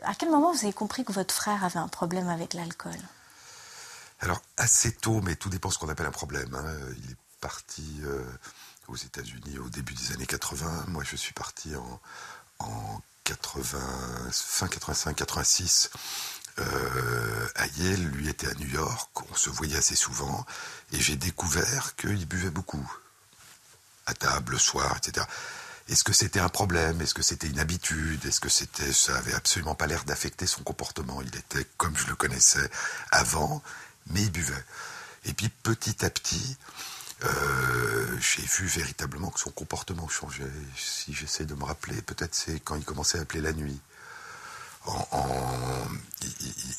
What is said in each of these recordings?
À quel moment vous avez compris que votre frère avait un problème avec l'alcool? Alors, assez tôt, mais tout dépend de ce qu'on appelle un problème. Hein. Il est parti aux États-Unis au début des années 80. Moi, je suis parti en 80, fin 85-86 à Yale. Lui était à New York. On se voyait assez souvent. Et j'ai découvert qu'il buvait beaucoup. À table, le soir, etc. Est-ce que c'était un problème? Est-ce que c'était une habitude? Est-ce que ça avait absolument pas l'air d'affecter son comportement? Il était comme je le connaissais avant, mais il buvait. Et puis petit à petit, j'ai vu véritablement que son comportement changeait. Si j'essaie de me rappeler, peut-être c'est quand il commençait à appeler la nuit.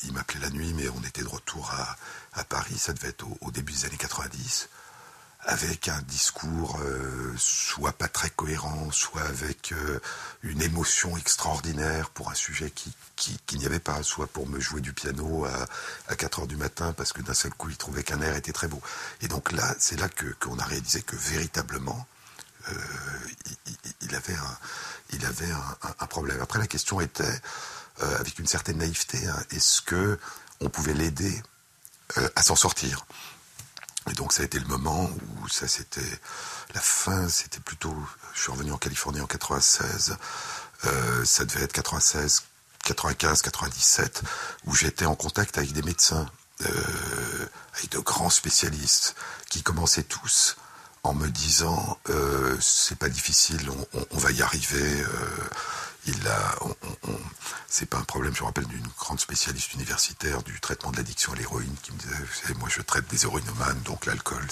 Il m'appelait la nuit, mais on était de retour à Paris, ça devait être au début des années 90. Avec un discours soit pas très cohérent, soit avec une émotion extraordinaire pour un sujet qu'il n'y avait pas, soit pour me jouer du piano à 4 heures du matin parce que d'un seul coup il trouvait qu'un air était très beau. Et donc là, c'est là qu'on a réalisé que véritablement il avait un problème. Après, la question était, avec une certaine naïveté, hein, est-ce que on pouvait l'aider à s'en sortir? Et donc ça a été le moment où ça c'était la fin, c'était plutôt, je suis revenu en Californie en 96, ça devait être 96, 95, 97, où j'étais en contact avec des médecins, avec de grands spécialistes, qui commençaient tous en me disant c'est pas difficile, on va y arriver. C'est pas un problème. Je me rappelle d'une grande spécialiste universitaire du traitement de l'addiction à l'héroïne qui me disait, vous savez, moi je traite des héroïnomanes, donc l'alcool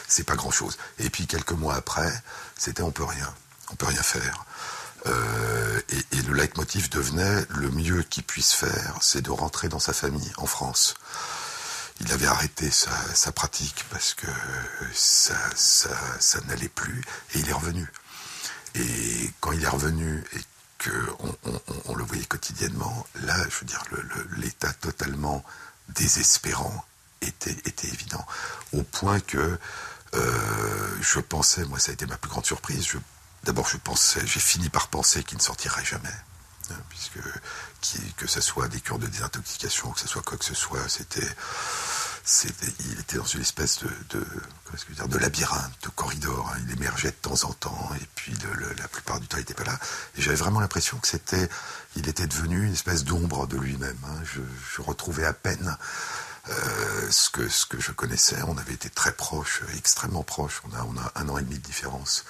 c'est pas grand chose. Et puis quelques mois après, c'était on peut rien faire. Et le leitmotiv devenait le mieux qu'il puisse faire, c'est de rentrer dans sa famille en France. Il avait arrêté sa pratique parce que ça n'allait plus, et il est revenu. Et quand il est revenu et qu'on le voyait quotidiennement, là, je veux dire, l'état totalement désespérant était évident. Au point que je pensais, moi ça a été ma plus grande surprise, d'abord j'ai fini par penser qu'il ne sortirait jamais. Hein, que ce soit des cures de désintoxication, que ce soit quoi que ce soit, il était dans une espèce de labyrinthe, de corridor. Hein. Il émergeait de temps en temps, et puis la plupart du temps, il n'était pas là. Et j'avais vraiment l'impression il était devenu une espèce d'ombre de lui-même. Hein. Je retrouvais à peine ce que je connaissais. On avait été très proches, extrêmement proches. On a 1 an et demi de différence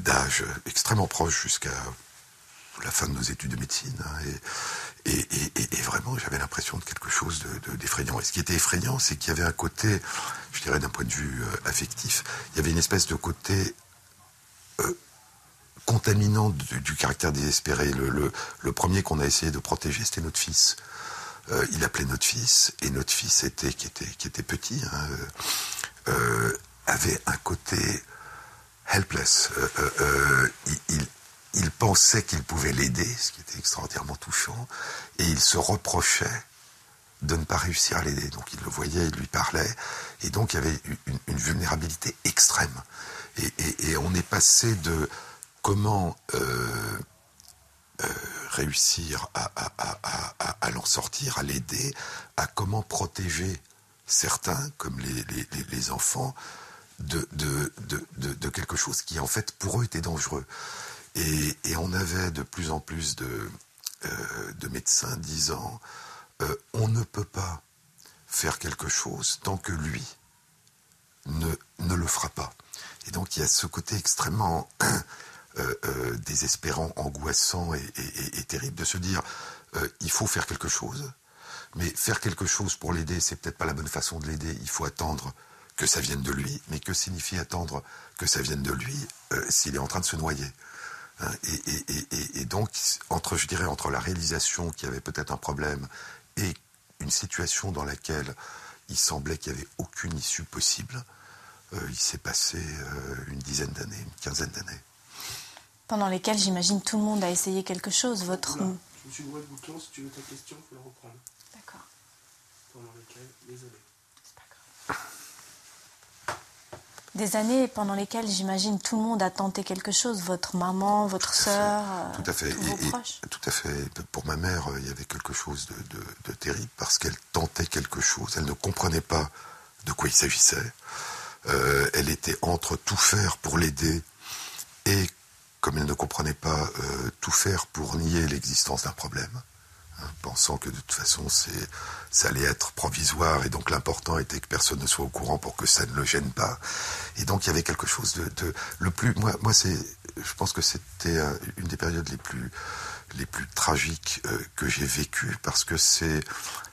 d'âge, extrêmement proches jusqu'à la fin de nos études de médecine. Hein. Et vraiment, j'avais l'impression de quelque chose d'effrayant. Et ce qui était effrayant, c'est qu'il y avait un côté, je dirais d'un point de vue affectif, il y avait une espèce de côté contaminant du caractère désespéré. Le premier qu'on a essayé de protéger, c'était notre fils. Il appelait notre fils, et notre fils qui était petit, hein, avait un côté helpless. Il pensait qu'il pouvait l'aider, ce qui était extraordinairement touchant, et il se reprochait de ne pas réussir à l'aider. Donc il le voyait, il lui parlait, et donc il y avait une vulnérabilité extrême. Et on est passé de comment réussir à l'en sortir, à l'aider, à comment protéger certains, comme les enfants, de quelque chose qui en fait pour eux était dangereux. Et on avait de plus en plus de médecins disant on ne peut pas faire quelque chose tant que lui ne le fera pas. Et donc il y a ce côté extrêmement désespérant, angoissant et terrible de se dire il faut faire quelque chose, mais faire quelque chose pour l'aider, c'est peut-être pas la bonne façon de l'aider. Il faut attendre que ça vienne de lui, mais que signifie attendre que ça vienne de lui s'il est en train de se noyer? Et donc, entre la réalisation qu'il y avait peut-être un problème et une situation dans laquelle il semblait qu'il n'y avait aucune issue possible, il s'est passé une dizaine d'années, une quinzaine d'années. Pendant lesquelles, j'imagine, tout le monde a essayé quelque chose. Oula, je me suis bourré le bouton, si tu veux ta question, il faut la reprendre. D'accord. Pendant lesquelles, désolé. C'est pas grave. Des années pendant lesquelles, j'imagine, tout le monde a tenté quelque chose. Votre maman, votre sœur, tout à fait. tous vos proches. Tout à fait. Pour ma mère, il y avait quelque chose de terrible parce qu'elle tentait quelque chose. Elle ne comprenait pas de quoi il s'agissait. Elle était entre tout faire pour l'aider et, comme elle ne comprenait pas, tout faire pour nier l'existence d'un problème, pensant que de toute façon ça allait être provisoire et donc l'important était que personne ne soit au courant pour que ça ne le gêne pas. Et donc il y avait quelque chose je pense que c'était une des périodes les plus tragiques que j'ai vécues, parce que c'est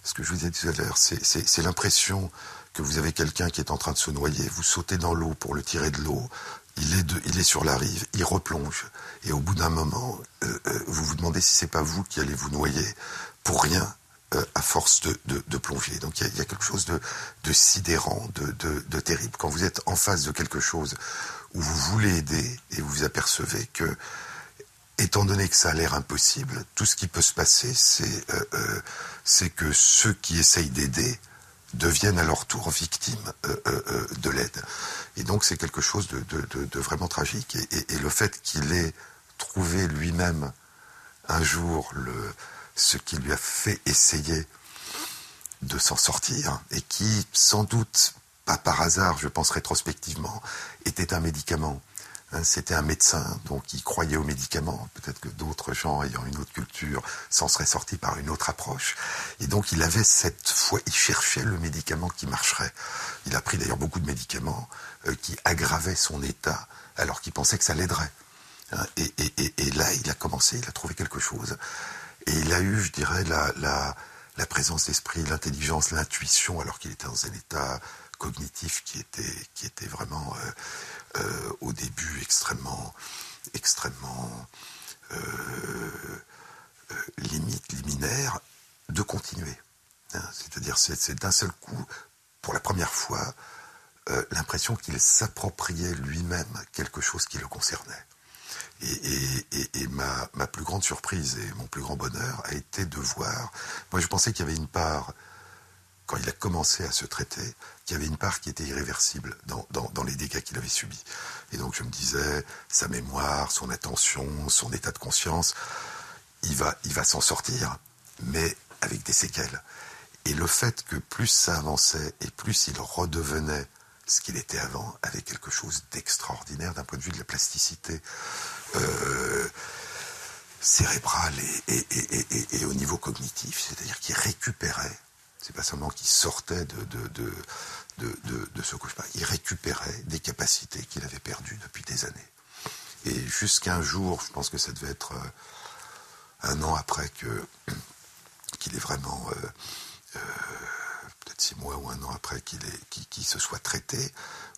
ce que je vous ai dit tout à l'heure, c'est l'impression que vous avez quelqu'un qui est en train de se noyer, vous sautez dans l'eau pour le tirer de l'eau, il est sur la rive, il replonge, et au bout d'un moment, vous vous demandez si c'est pas vous qui allez vous noyer pour rien, à force de plonger. Donc il y a quelque chose de sidérant, de terrible, quand vous êtes en face de quelque chose où vous voulez aider, et vous vous apercevez que, étant donné que ça a l'air impossible, tout ce qui peut se passer, c'est que ceux qui essayent d'aider deviennent à leur tour victimes de l'aide. Et donc c'est quelque chose de vraiment tragique. Et le fait qu'il ait trouvé lui-même un jour ce qui lui a fait essayer de s'en sortir, et qui, sans doute, pas par hasard, je pense rétrospectivement, était un médicament. C'était un médecin, donc il croyait aux médicaments. Peut-être que d'autres gens, ayant une autre culture, s'en seraient sortis par une autre approche. Et donc il avait cette foi, il cherchait le médicament qui marcherait. Il a pris d'ailleurs beaucoup de médicaments qui aggravaient son état, alors qu'il pensait que ça l'aiderait. Et là, il a trouvé quelque chose. Et il a eu, je dirais, la présence d'esprit, l'intelligence, l'intuition, alors qu'il était dans un état cognitif qui était vraiment au début extrêmement liminaire, de continuer. C'est-à-dire, c'est d'un seul coup, pour la première fois, l'impression qu'il s'appropriait lui-même quelque chose qui le concernait. Et ma plus grande surprise et mon plus grand bonheur a été de voir, moi je pensais qu'il y avait une part, quand il a commencé à se traiter, qu'il y avait une part qui était irréversible dans les dégâts qu'il avait subis. Et donc je me disais, sa mémoire, son attention, son état de conscience, il va s'en sortir, mais avec des séquelles. Et le fait que plus ça avançait et plus il redevenait ce qu'il était avant, avait quelque chose d'extraordinaire d'un point de vue de la plasticité cérébrale et au niveau cognitif, c'est-à-dire qu'il récupérait. C'est pas seulement qu'il sortait de ce cauchemar, il récupérait des capacités qu'il avait perdues depuis des années. Et jusqu'à un jour, je pense que ça devait être un an après qu'il ait vraiment, peut-être 6 mois ou un an après qu'il se soit traité,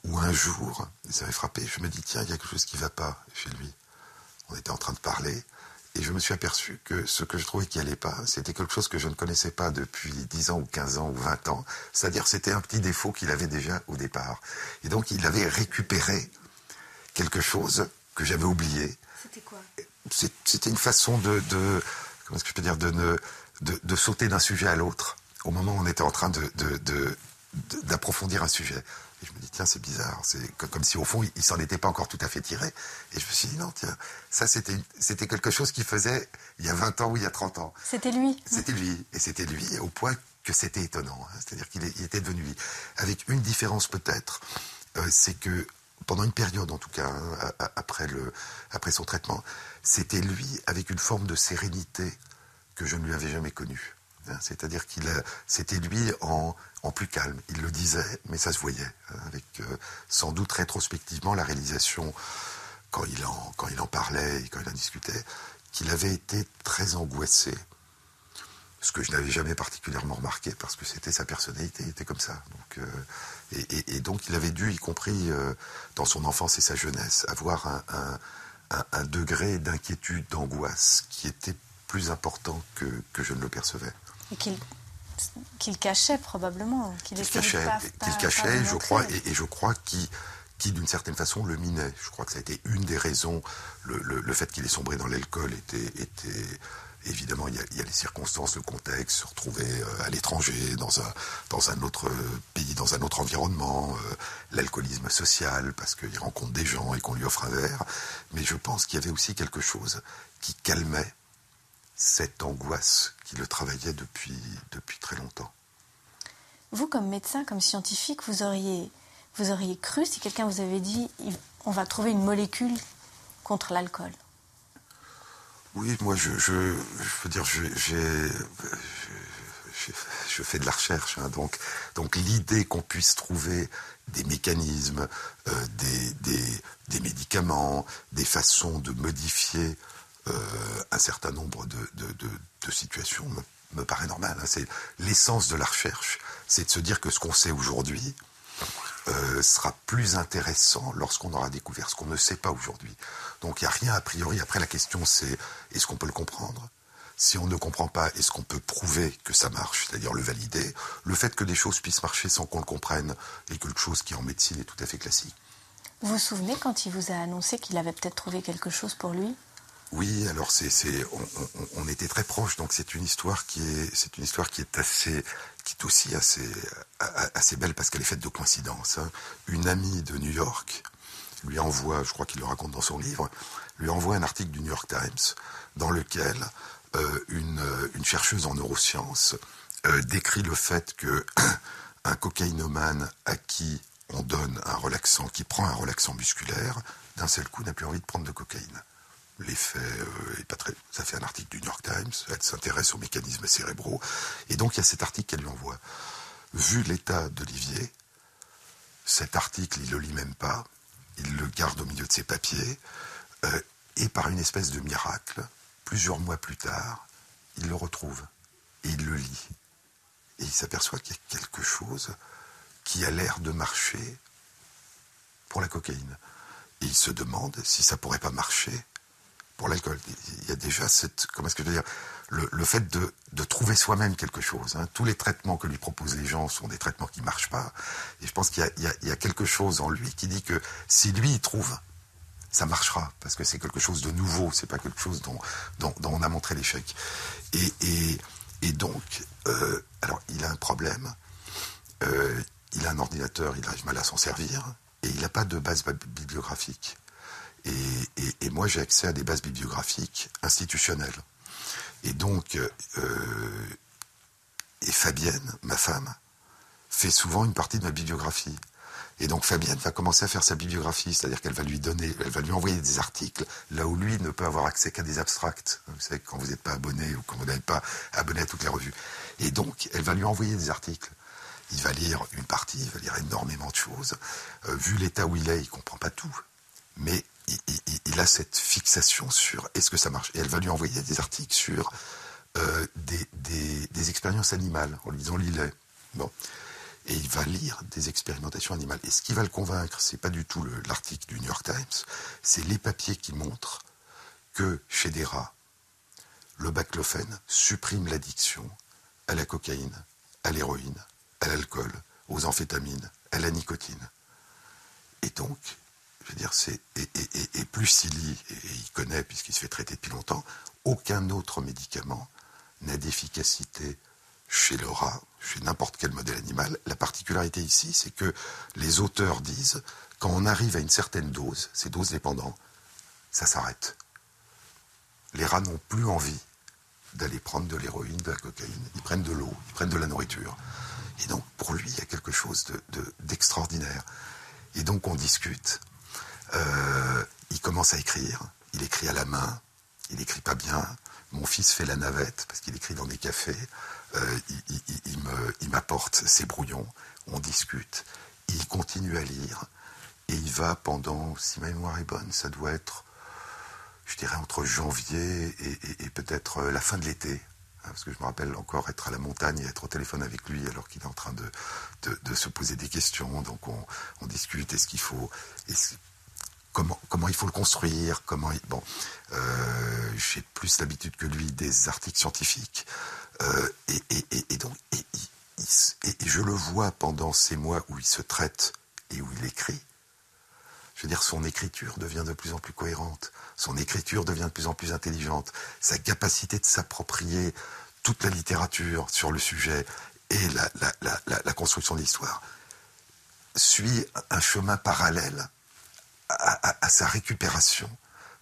où un jour, ça m'avait frappé, je me dis, tiens, il y a quelque chose qui ne va pas chez lui. On était en train de parler, et je me suis aperçu que ce que je trouvais qui n'allait pas, c'était quelque chose que je ne connaissais pas depuis 10 ans ou 15 ans ou 20 ans, c'est-à-dire c'était un petit défaut qu'il avait déjà au départ. Et donc il avait récupéré quelque chose que j'avais oublié. C'était quoi ? C'était une façon comment est-ce que je peux dire, de sauter d'un sujet à l'autre, au moment où on était en train d'approfondir un sujet. Et je me dis, tiens, c'est bizarre, c'est comme si au fond, il s'en était pas encore tout à fait tiré. Et je me suis dit, non, tiens, ça c'était quelque chose qu'il faisait il y a 20 ans ou il y a 30 ans. C'était lui. C'était lui. Et c'était lui au point que c'était étonnant. C'est-à-dire qu'il était devenu lui. Avec une différence peut-être, c'est que pendant une période en tout cas, après son traitement, c'était lui avec une forme de sérénité que je ne lui avais jamais connue. C'est-à-dire c'était lui en plus calme. Il le disait, mais ça se voyait, avec sans doute rétrospectivement la réalisation, quand il en parlait et quand il en discutait, qu'il avait été très angoissé. Ce que je n'avais jamais particulièrement remarqué, parce que c'était sa personnalité, il était comme ça. Donc, et donc il avait dû, y compris dans son enfance et sa jeunesse, avoir un degré d'inquiétude, d'angoisse qui était plus important que je ne le percevais. Et qu'il cachait probablement. Qu'il cachait, je crois, et je crois qui d'une certaine façon le minait. Je crois que ça a été une des raisons, le fait qu'il ait sombré dans l'alcool évidemment, il y a les circonstances, le contexte, se retrouver à l'étranger, dans un autre pays, dans un autre environnement, l'alcoolisme social, parce qu'il rencontre des gens et qu'on lui offre un verre. Mais je pense qu'il y avait aussi quelque chose qui calmait cette angoisse qui le travaillait depuis très longtemps. Vous, comme médecin, comme scientifique, vous auriez cru si quelqu'un vous avait dit on va trouver une molécule contre l'alcool? Oui, moi, je veux dire, je fais de la recherche, hein, donc l'idée qu'on puisse trouver des mécanismes, des médicaments, des façons de modifier un certain nombre de situations me paraît normal. Hein. C'est l'essence de la recherche, c'est de se dire que ce qu'on sait aujourd'hui sera plus intéressant lorsqu'on aura découvert ce qu'on ne sait pas aujourd'hui. Donc il n'y a rien a priori. Après, la question c'est, est-ce qu'on peut le comprendre ? Si on ne comprend pas, est-ce qu'on peut prouver que ça marche, c'est-à-dire le valider ? Le fait que des choses puissent marcher sans qu'on le comprenne est quelque chose qui en médecine est tout à fait classique. Vous vous souvenez quand il vous a annoncé qu'il avait peut-être trouvé quelque chose pour lui ? Oui, alors on était très proches, donc c'est une histoire qui est aussi assez belle parce qu'elle est faite de coïncidences. Hein. Une amie de New York lui envoie, je crois qu'il le raconte dans son livre, lui envoie un article du New York Times dans lequel une chercheuse en neurosciences décrit le fait que un cocaïnomane à qui on donne un relaxant, qui prend un relaxant musculaire, d'un seul coup n'a plus envie de prendre de cocaïne. L'effet est pas très... Ça fait un article du New York Times, elle s'intéresse aux mécanismes cérébraux, et donc il y a cet article qu'elle lui envoie. Vu l'état d'Olivier, cet article, il le lit même pas, il le garde au milieu de ses papiers, et par une espèce de miracle, plusieurs mois plus tard, il le retrouve, et il le lit. Et il s'aperçoit qu'il y a quelque chose qui a l'air de marcher pour la cocaïne. Et il se demande si ça pourrait pas marcher pour l'alcool. Il y a déjà cette... Comment est-ce que je veux dire ? Le fait de trouver soi-même quelque chose. Hein. Tous les traitements que lui proposent les gens sont des traitements qui ne marchent pas. Et je pense qu'il y a quelque chose en lui qui dit que si lui y trouve, ça marchera. Parce que c'est quelque chose de nouveau. C'est pas quelque chose dont on a montré l'échec. Et donc, alors il a un problème. Il a un ordinateur, il arrive mal à s'en servir. Et il n'a pas de base bibliographique. Et moi, j'ai accès à des bases bibliographiques institutionnelles. Et donc, et Fabienne, ma femme, fait souvent une partie de ma bibliographie. Et donc Fabienne va commencer à faire sa bibliographie, c'est-à-dire qu'elle va lui envoyer des articles, là où lui ne peut avoir accès qu'à des abstracts. Vous savez, quand vous n'êtes pas abonné ou quand vous n'êtes pas abonné à toutes les revues. Et donc, elle va lui envoyer des articles. Il va lire une partie, il va lire énormément de choses. Vu l'état où il est, il ne comprend pas tout. Mais il a cette fixation sur est-ce que ça marche. Et elle va lui envoyer des articles sur des expériences animales, en lui disant lis-les. Bon. Et il va lire des expérimentations animales. Et ce qui va le convaincre, c'est pas du tout l'article du New York Times, c'est les papiers qui montrent que chez des rats, le baclofène supprime l'addiction à la cocaïne, à l'héroïne, à l'alcool, aux amphétamines, à la nicotine. Et donc, je veux dire, et plus il lit, et il connaît, puisqu'il se fait traiter depuis longtemps, aucun autre médicament n'a d'efficacité chez le rat, chez n'importe quel modèle animal. La particularité ici, c'est que les auteurs disent, quand on arrive à une certaine dose, ces doses dépendantes, ça s'arrête. Les rats n'ont plus envie d'aller prendre de l'héroïne, de la cocaïne. Ils prennent de l'eau, ils prennent de la nourriture. Et donc, pour lui, il y a quelque chose d'extraordinaire. Et donc, on discute. Il commence à écrire. Il écrit à la main. Il écrit pas bien. Mon fils fait la navette, parce qu'il écrit dans des cafés. Il m'apporte ses brouillons. On discute. Il continue à lire. Et il va pendant, si ma mémoire est bonne, ça doit être, je dirais, entre janvier et peut-être la fin de l'été. Parce que je me rappelle encore être à la montagne et être au téléphone avec lui alors qu'il est en train de se poser des questions. Donc on discute, est-ce qu'il faut... Comment il faut le construire, bon, j'ai plus l'habitude que lui des articles scientifiques. Et donc, je le vois pendant ces mois où il se traite et où il écrit. Je veux dire, son écriture devient de plus en plus cohérente, son écriture devient de plus en plus intelligente, sa capacité de s'approprier toute la littérature sur le sujet et la construction de l'histoire suit un chemin parallèle à sa récupération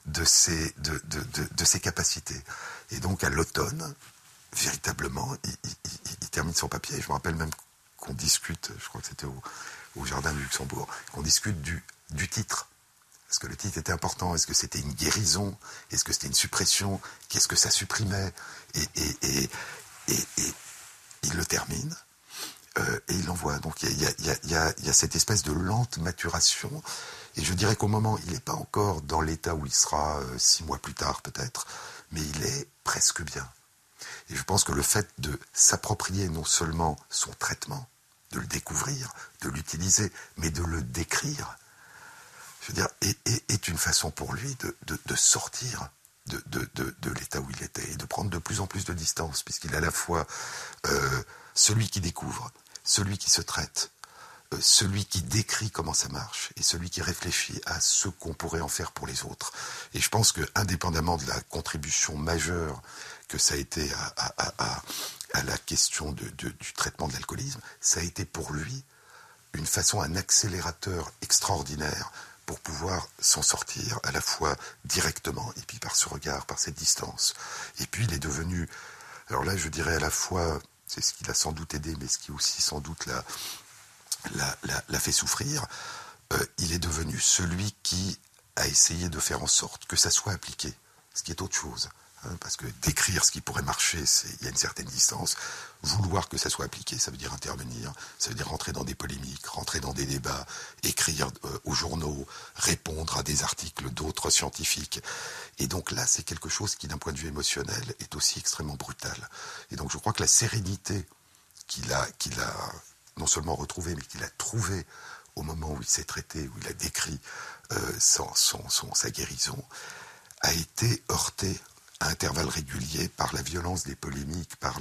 de ses capacités. Et donc à l'automne, véritablement, il termine son papier. Je me rappelle même qu'on discute, je crois que c'était au Jardin du Luxembourg, qu'on discute du titre. Est-ce que le titre était important? Est-ce que c'était une guérison? Est-ce que c'était une suppression? Qu'est-ce que ça supprimait? Et il le termine et il l'envoie. Donc il y a cette espèce de lente maturation. Et je dirais qu'au moment, il n'est pas encore dans l'état où il sera 6 mois plus tard peut-être, mais il est presque bien. Et je pense que le fait de s'approprier non seulement son traitement, de le découvrir, de l'utiliser, mais de le décrire, je veux dire, est une façon pour lui de sortir de l'état où il était et de prendre de plus en plus de distance, puisqu'il est à la fois celui qui découvre, celui qui se traite, celui qui décrit comment ça marche et celui qui réfléchit à ce qu'on pourrait en faire pour les autres. Et je pense que, indépendamment de la contribution majeure que ça a été à la question du traitement de l'alcoolisme, ça a été pour lui une façon, un accélérateur extraordinaire pour pouvoir s'en sortir, à la fois directement, et puis par ce regard, par cette distance. Et puis il est devenu, alors là je dirais à la fois, c'est ce qui l'a sans doute aidé, mais ce qui aussi sans doute l'a fait souffrir, il est devenu celui qui a essayé de faire en sorte que ça soit appliqué, ce qui est autre chose. Parce que décrire ce qui pourrait marcher, il y a une certaine distance. Vouloir que ça soit appliqué, ça veut dire intervenir, ça veut dire rentrer dans des polémiques, rentrer dans des débats, écrire aux journaux, répondre à des articles d'autres scientifiques. Et donc là, c'est quelque chose qui, d'un point de vue émotionnel, est aussi extrêmement brutal. Et donc je crois que la sérénité qu'il a non seulement retrouvée, mais qu'il a trouvée au moment où il s'est traité, où il a décrit sa guérison, a été heurtée à intervalles réguliers par la violence des polémiques, par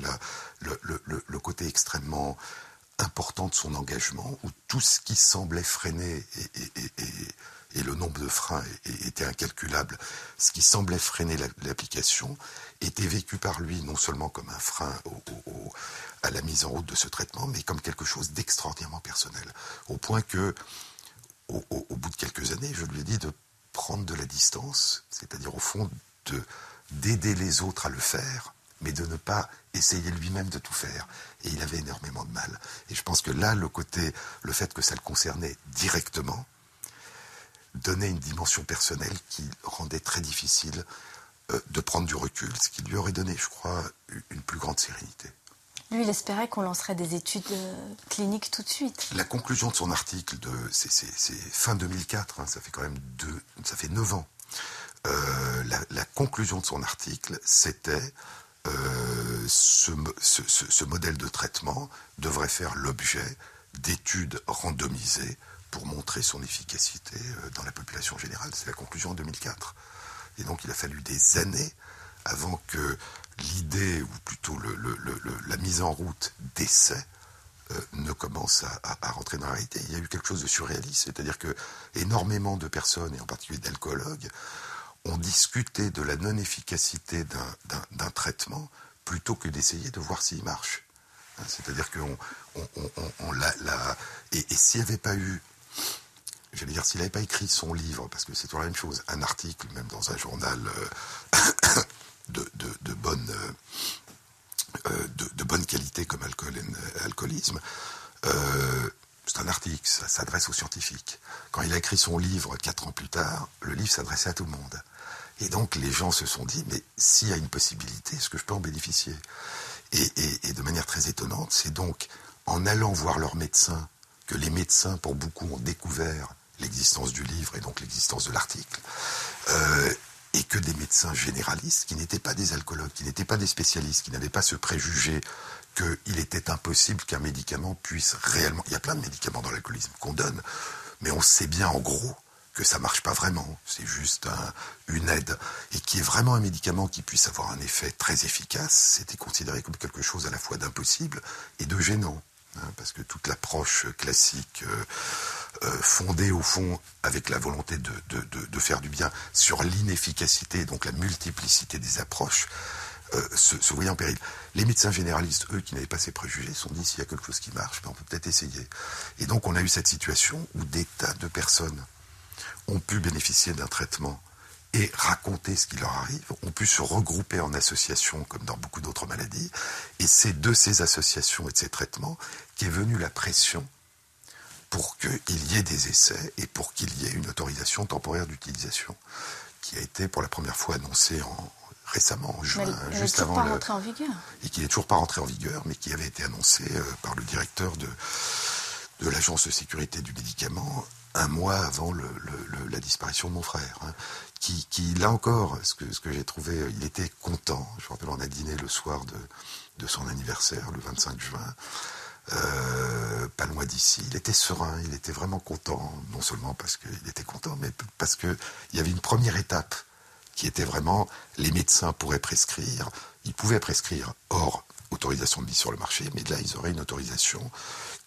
le côté extrêmement important de son engagement, où tout ce qui semblait freiner, et le nombre de freins était incalculable, ce qui semblait freiner l'application était vécu par lui non seulement comme un frein à la mise en route de ce traitement, mais comme quelque chose d'extraordinairement personnel. Au point que, au bout de quelques années, je lui ai dit de prendre de la distance, c'est-à-dire au fond d'aider les autres à le faire, mais de ne pas essayer lui-même de tout faire. Et il avait énormément de mal. Et je pense que là, le fait que ça le concernait directement, donnait une dimension personnelle qui rendait très difficile de prendre du recul, ce qui lui aurait donné, je crois, une plus grande sérénité. Lui, il espérait qu'on lancerait des études cliniques tout de suite. La conclusion de son article, c'est fin 2004, ça fait quand même 9 ans. La conclusion de son article, c'était ce modèle de traitement devrait faire l'objet d'études randomisées pour montrer son efficacité dans la population générale. C'est la conclusion en 2004. Et donc il a fallu des années avant que l'idée, ou plutôt la mise en route d'essais, ne commence à rentrer dans la réalité. Il y a eu quelque chose de surréaliste, c'est-à-dire que énormément de personnes, et en particulier d'alcoologues, ont discuté de la non-efficacité d'un traitement plutôt que d'essayer de voir s'il marche. C'est-à-dire qu'on l'a... Et s'il n'y avait pas eu... J'allais dire, s'il n'avait pas écrit son livre, parce que c'est toujours la même chose, un article, même dans un journal de bonne qualité comme Alcoolisme, c'est un article, ça s'adresse aux scientifiques. Quand il a écrit son livre 4 ans plus tard, le livre s'adressait à tout le monde. Et donc les gens se sont dit, mais s'il y a une possibilité, est-ce que je peux en bénéficier ? Et de manière très étonnante, c'est donc en allant voir leurs médecins que les médecins, pour beaucoup, ont découvert l'existence du livre et donc l'existence de l'article, et que des médecins généralistes, qui n'étaient pas des alcoologues, qui n'étaient pas des spécialistes, qui n'avaient pas ce préjugé qu'il était impossible qu'un médicament puisse réellement... Il y a plein de médicaments dans l'alcoolisme qu'on donne, mais on sait bien en gros que ça marche pas vraiment, c'est juste une aide, et qui est vraiment un médicament qui puisse avoir un effet très efficace, c'était considéré comme quelque chose à la fois d'impossible et de gênant. Parce que toute l'approche classique fondée au fond avec la volonté de faire du bien sur l'inefficacité, donc la multiplicité des approches, se voyaient en péril. Les médecins généralistes, eux, qui n'avaient pas ces préjugés, se sont dit s'il y a quelque chose qui marche, ben on peut peut-être essayer. Et donc on a eu cette situation où des tas de personnes ont pu bénéficier d'un traitement et raconter ce qui leur arrive, ont pu se regrouper en associations comme dans beaucoup d'autres maladies, et c'est de ces associations et de ces traitements qu'est venue la pression pour qu'il y ait des essais et pour qu'il y ait une autorisation temporaire d'utilisation, qui a été pour la première fois annoncée récemment, en juin, mais juste elle n'est avant pas rentrée en vigueur. Et qui n'est toujours pas rentré en vigueur, mais qui avait été annoncé par le directeur de l'Agence de sécurité du médicament un mois avant la disparition de mon frère, hein, qui là encore, ce que j'ai trouvé, il était content. Je me rappelle, on a dîné le soir de son anniversaire, le 25 juin, pas loin d'ici. Il était serein, il était vraiment content, non seulement parce qu'il était content, mais parce qu'il y avait une première étape qui était vraiment, les médecins pourraient prescrire, ils pouvaient prescrire hors autorisation de mise sur le marché, mais là, ils auraient une autorisation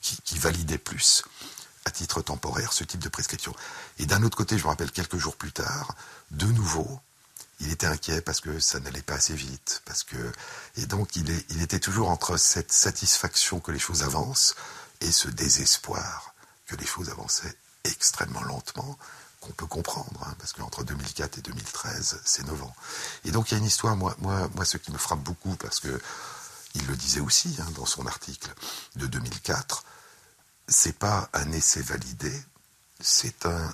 qui validait plus, à titre temporaire, ce type de prescription. Et d'un autre côté, je me rappelle quelques jours plus tard, de nouveau, il était inquiet parce que ça n'allait pas assez vite, et donc il était toujours entre cette satisfaction que les choses avancent et ce désespoir que les choses avançaient extrêmement lentement, qu'on peut comprendre, hein, parce qu'entre 2004 et 2013, c'est 9 ans. Et donc il y a une histoire, moi, ce qui me frappe beaucoup, parce que il le disait aussi, hein, dans son article de 2004, c'est pas un essai validé, c'est un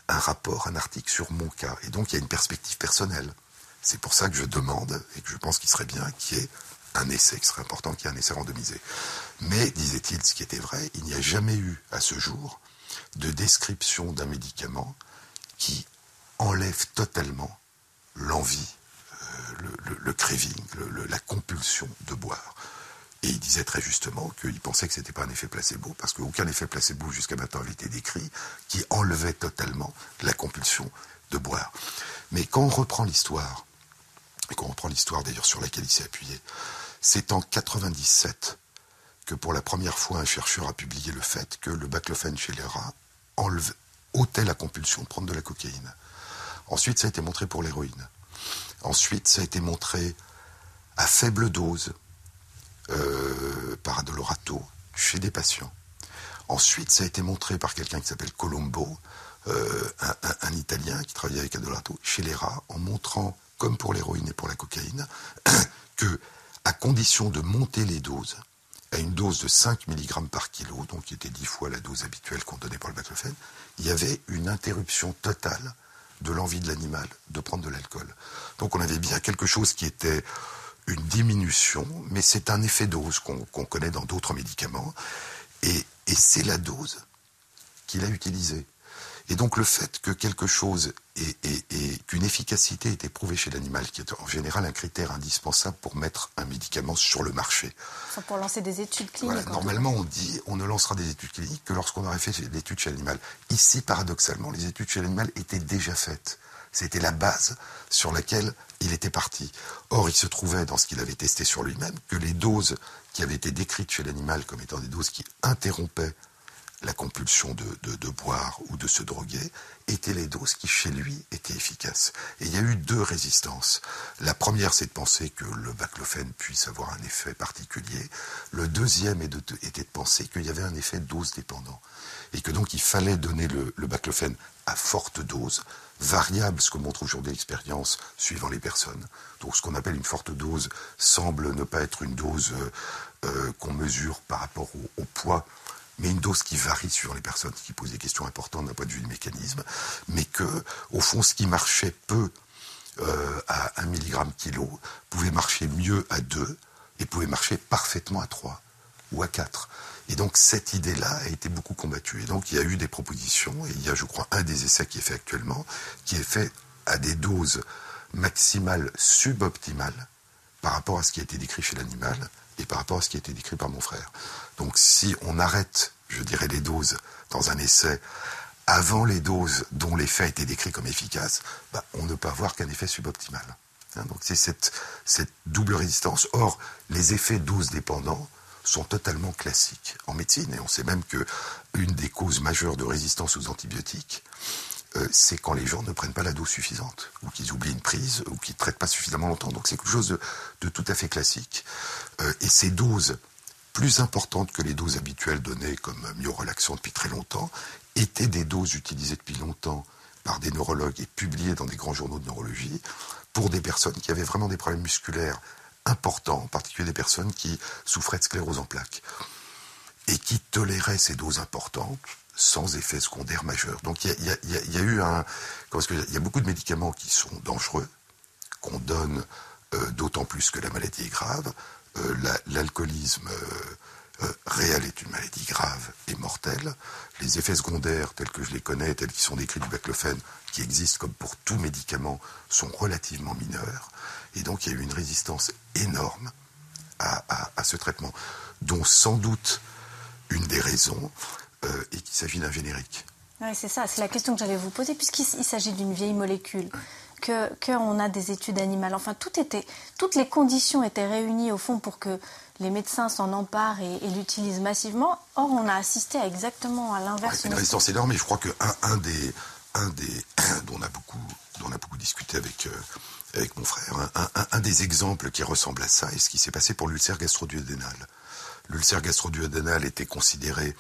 rapport, un article sur mon cas. Et donc il y a une perspective personnelle. C'est pour ça que je demande, et que je pense qu'il serait bien qu'il y ait un essai, qu'il serait important qu'il y ait un essai randomisé. Mais, disait-il, ce qui était vrai, il n'y a jamais eu, à ce jour, de description d'un médicament qui enlève totalement l'envie, le craving, la compulsion de boire. Et il disait très justement qu'il pensait que ce n'était pas un effet placebo, parce qu'aucun effet placebo jusqu'à maintenant avait été décrit qui enlevait totalement la compulsion de boire. Mais quand on reprend l'histoire, et qu'on reprend l'histoire d'ailleurs sur laquelle il s'est appuyé, c'est en 97 que pour la première fois un chercheur a publié le fait que le baclofène chez les rats ôtait la compulsion de prendre de la cocaïne. Ensuite, ça a été montré pour l'héroïne. Ensuite, ça a été montré à faible dose, par Addolorato, chez des patients. Ensuite, ça a été montré par quelqu'un qui s'appelle Colombo, un Italien qui travaillait avec Addolorato, chez les rats, en montrant, comme pour l'héroïne et pour la cocaïne, que, à condition de monter les doses, à une dose de 5 mg par kilo, donc qui était 10 fois la dose habituelle qu'on donnait pour le baclofène, il y avait une interruption totale de l'envie de l'animal de prendre de l'alcool. Donc on avait bien quelque chose qui était une diminution, mais c'est un effet dose qu'on connaît dans d'autres médicaments, et c'est la dose qu'il a utilisée. Et donc le fait que quelque chose qu'une efficacité est éprouvée chez l'animal, qui est en général un critère indispensable pour mettre un médicament sur le marché. Enfin, pour lancer des études cliniques. Voilà, normalement, on dit on ne lancera des études cliniques que lorsqu'on aurait fait des études chez l'animal. Ici, paradoxalement, les études chez l'animal étaient déjà faites. C'était la base sur laquelle il était parti. Or, il se trouvait, dans ce qu'il avait testé sur lui-même, que les doses qui avaient été décrites chez l'animal comme étant des doses qui interrompaient la compulsion de boire ou de se droguer, étaient les doses qui, chez lui, étaient efficaces. Et il y a eu 2 résistances. La première, c'est de penser que le baclofène puisse avoir un effet particulier. Le deuxième était de penser qu'il y avait un effet dose dépendant. Et que donc, il fallait donner le baclofène à forte dose, variable, ce que montre aujourd'hui l'expérience, suivant les personnes. Donc, ce qu'on appelle une forte dose semble ne pas être une dose qu'on mesure par rapport au poids, mais une dose qui varie suivant les personnes, ce qui pose des questions importantes d'un point de vue du mécanisme, mais que, au fond, ce qui marchait peu à 1 mg kilo pouvait marcher mieux à 2 et pouvait marcher parfaitement à 3 ou à 4. Et donc cette idée-là a été beaucoup combattue. Et donc il y a eu des propositions, et il y a, je crois, un des essais qui est fait actuellement, qui est fait à des doses maximales suboptimales par rapport à ce qui a été décrit chez l'animal, et par rapport à ce qui a été décrit par mon frère. Donc si on arrête, je dirais, les doses dans un essai avant les doses dont l'effet a été décrit comme efficace, on ne peut avoir qu'un effet suboptimal. Donc c'est cette double résistance. Or, les effets dose dépendants sont totalement classiques en médecine. Et on sait même que une des causes majeures de résistance aux antibiotiques, c'est quand les gens ne prennent pas la dose suffisante, ou qu'ils oublient une prise, ou qu'ils ne traitent pas suffisamment longtemps. Donc c'est quelque chose de tout à fait classique. Et ces doses plus importantes que les doses habituelles données comme myorelaxant depuis très longtemps, étaient des doses utilisées depuis longtemps par des neurologues et publiées dans des grands journaux de neurologie pour des personnes qui avaient vraiment des problèmes musculaires importants, en particulier des personnes qui souffraient de sclérose en plaques et qui toléraient ces doses importantes sans effet secondaire majeur. Donc il y a eu il y a beaucoup de médicaments qui sont dangereux, qu'on donne d'autant plus que la maladie est grave. L'alcoolisme réel est une maladie grave et mortelle. Les effets secondaires tels que je les connais, tels qu'ils sont décrits du baclofène, qui existent comme pour tout médicament, sont relativement mineurs. Et donc il y a eu une résistance énorme à ce traitement, dont sans doute une des raisons est qu'il s'agit d'un générique. Oui, c'est ça, c'est la question que j'allais vous poser, puisqu'il s'agit d'une vieille molécule, qu'on a des études animales, enfin toutes les conditions étaient réunies au fond pour que les médecins s'en emparent et l'utilisent massivement. Or, on a assisté à l'inverse. Une résistance énorme, et je crois qu'un des dont on a beaucoup discuté avec mon frère, un des exemples qui ressemble à ça est ce qui s'est passé pour l'ulcère gastro-duodénal. L'ulcère gastro-duodénal était considéré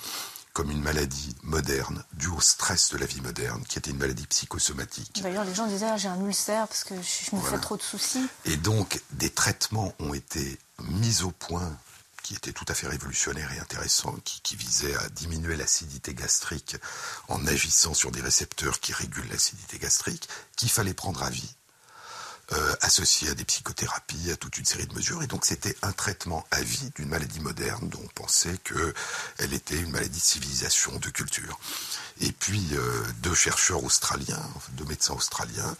comme une maladie moderne, due au stress de la vie moderne, qui était une maladie psychosomatique. D'ailleurs, les gens disaient j'ai un ulcère parce que je me fais trop de soucis. Et donc, des traitements ont été mis au point qui étaient tout à fait révolutionnaires et intéressants, qui visaient à diminuer l'acidité gastrique en agissant sur des récepteurs qui régulent l'acidité gastrique, qu'il fallait prendre à vie, associé à des psychothérapies, à toute une série de mesures. Et donc c'était un traitement à vie d'une maladie moderne dont on pensait qu'elle était une maladie de civilisation, de culture. Et puis deux chercheurs australiens, deux médecins australiens,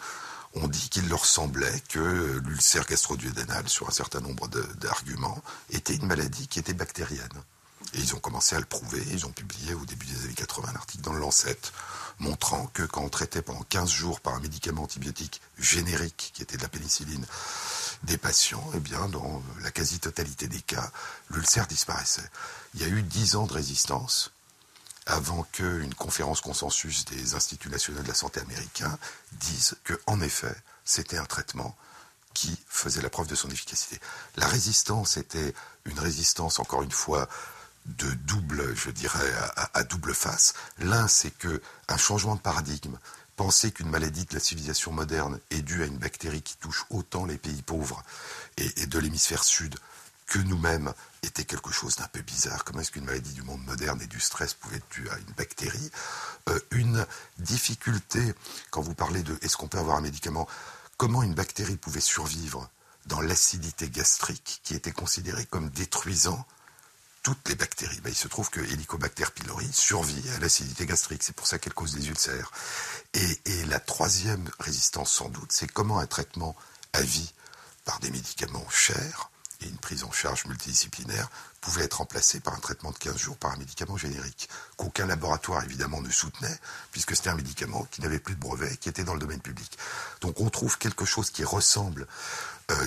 ont dit qu'il leur semblait que l'ulcère gastro-duodénal, sur un certain nombre d'arguments, était une maladie qui était bactérienne. Et ils ont commencé à le prouver. Ils ont publié au début des années 80 un article dans le Lancet montrant que quand on traitait pendant 15 jours par un médicament antibiotique générique, qui était de la pénicilline, des patients, eh bien, dans la quasi-totalité des cas, l'ulcère disparaissait. Il y a eu 10 ans de résistance avant qu'une conférence consensus des Instituts nationaux de la santé américains dise qu'en effet, c'était un traitement qui faisait la preuve de son efficacité. La résistance était une résistance, encore une fois, de double, je dirais, à double face. L'un, c'est que un changement de paradigme, penser qu'une maladie de la civilisation moderne est due à une bactérie qui touche autant les pays pauvres et de l'hémisphère sud que nous-mêmes, était quelque chose d'un peu bizarre. Comment est-ce qu'une maladie du monde moderne et du stress pouvait être due à une bactérie ? Une difficulté, quand vous parlez de est-ce qu'on peut avoir un médicament, comment une bactérie pouvait survivre dans l'acidité gastrique qui était considérée comme détruisant toutes les bactéries. Il se trouve que Helicobacter pylori survit à l'acidité gastrique. C'est pour ça qu'elle cause des ulcères. Et la troisième résistance, sans doute, c'est comment un traitement à vie par des médicaments chers et une prise en charge multidisciplinaire pouvait être remplacé par un traitement de 15 jours par un médicament générique, qu'aucun laboratoire évidemment ne soutenait, puisque c'était un médicament qui n'avait plus de brevet, qui était dans le domaine public. Donc on trouve quelque chose qui ressemble